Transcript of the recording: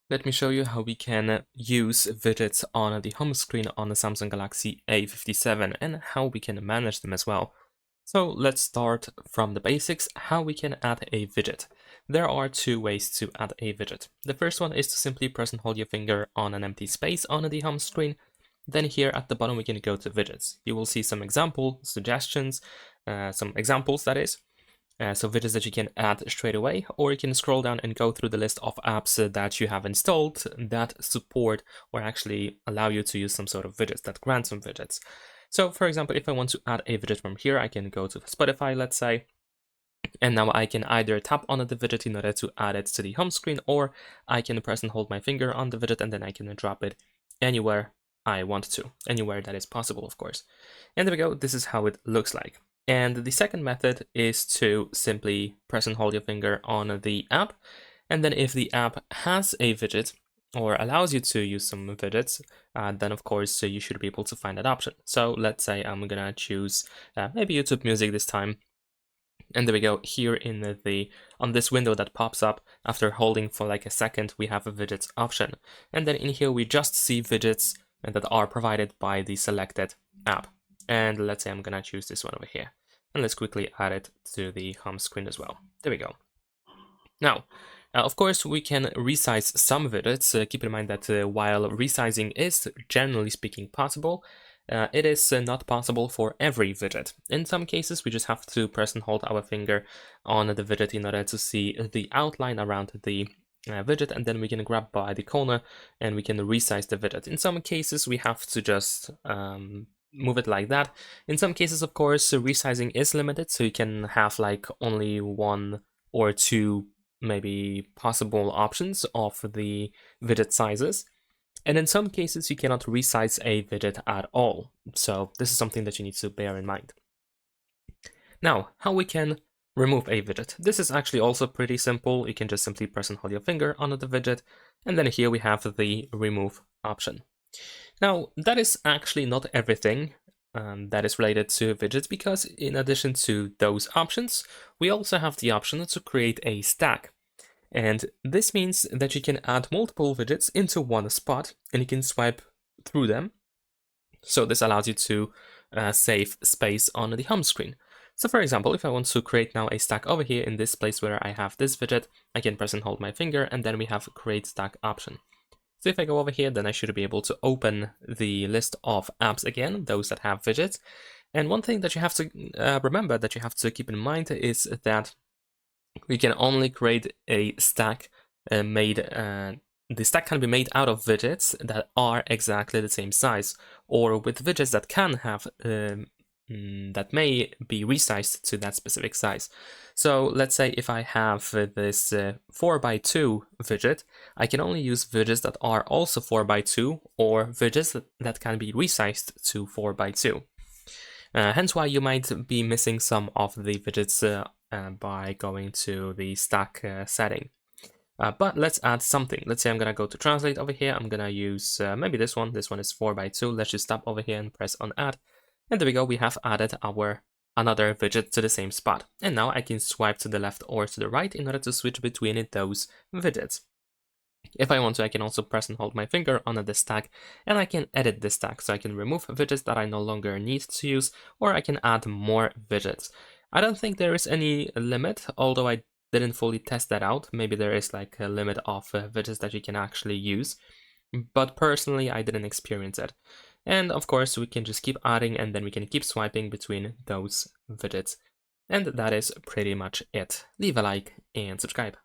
Let me show you how we can use widgets on the home screen on the Samsung Galaxy A57 and how we can manage them as well. So let's start from the basics, how we can add a widget. There are two ways to add a widget. The first one is to simply press and hold your finger on an empty space on the home screen. Then here at the bottom we can go to widgets. You will see some example suggestions, some examples that is. So widgets that you can add straight away, or you can scroll down and go through the list of apps that you have installed that support or actually allow you to use some sort of widgets that grant some widgets. So for example, if I want to add a widget from here, I can go to Spotify, let's say, and now I can either tap on the widget in order to add it to the home screen, or I can press and hold my finger on the widget and then I can drop it anywhere I want to, anywhere that is possible, of course. And there we go, this is how it looks like. And the second method is to simply press and hold your finger on the app. And then if the app has a widget or allows you to use some widgets, then of course you should be able to find that option. So let's say I'm gonna choose maybe YouTube Music this time. And there we go, here in on this window that pops up after holding for like a second, we have a widgets option. And then in here we just see widgets that are provided by the selected app. And let's say I'm gonna choose this one over here. And let's quickly add it to the home screen as well. There we go. Now, of course, we can resize some widgets. Keep in mind that while resizing is generally speaking possible, it is not possible for every widget. In some cases, we just have to press and hold our finger on the widget in order to see the outline around the widget, and then we can grab by the corner and we can resize the widget. In some cases, we have to just move it like that. In some cases, of course, resizing is limited, so you can have like only one or two maybe possible options of the widget sizes. And in some cases, you cannot resize a widget at all. So this is something that you need to bear in mind. Now, how we can remove a widget. This is actually also pretty simple. You can just simply press and hold your finger on the widget, and then here we have the remove option. Now, that is actually not everything that is related to widgets, because in addition to those options, we also have the option to create a stack. And this means that you can add multiple widgets into one spot and you can swipe through them. So this allows you to save space on the home screen. So for example, if I want to create now a stack over here in this place where I have this widget, I can press and hold my finger, and then we have create stack option. So if I go over here, then I should be able to open the list of apps again, those that have widgets. And one thing that you have to remember, that you have to keep in mind, is that we can only create a stack the stack can be made out of widgets that are exactly the same size, or with widgets that can have that may be resized to that specific size. So let's say if I have this 4x2 widget, I can only use widgets that are also 4x2, or widgets that can be resized to 4x2. Hence why you might be missing some of the widgets by going to the stack setting. But let's add something. Let's say I'm gonna go to translate over here. I'm gonna use maybe this one. This one is 4x2. Let's just tap over here and press on add. And there we go, we have added our another widget to the same spot. And now I can swipe to the left or to the right in order to switch between those widgets. If I want to, I can also press and hold my finger on the stack, and I can edit the stack. So I can remove widgets that I no longer need to use, or I can add more widgets. I don't think there is any limit, although I didn't fully test that out. Maybe there is like a limit of widgets that you can actually use, but personally I didn't experience it. And of course we can just keep adding, and then we can keep swiping between those widgets. And that is pretty much it. Leave a like and subscribe.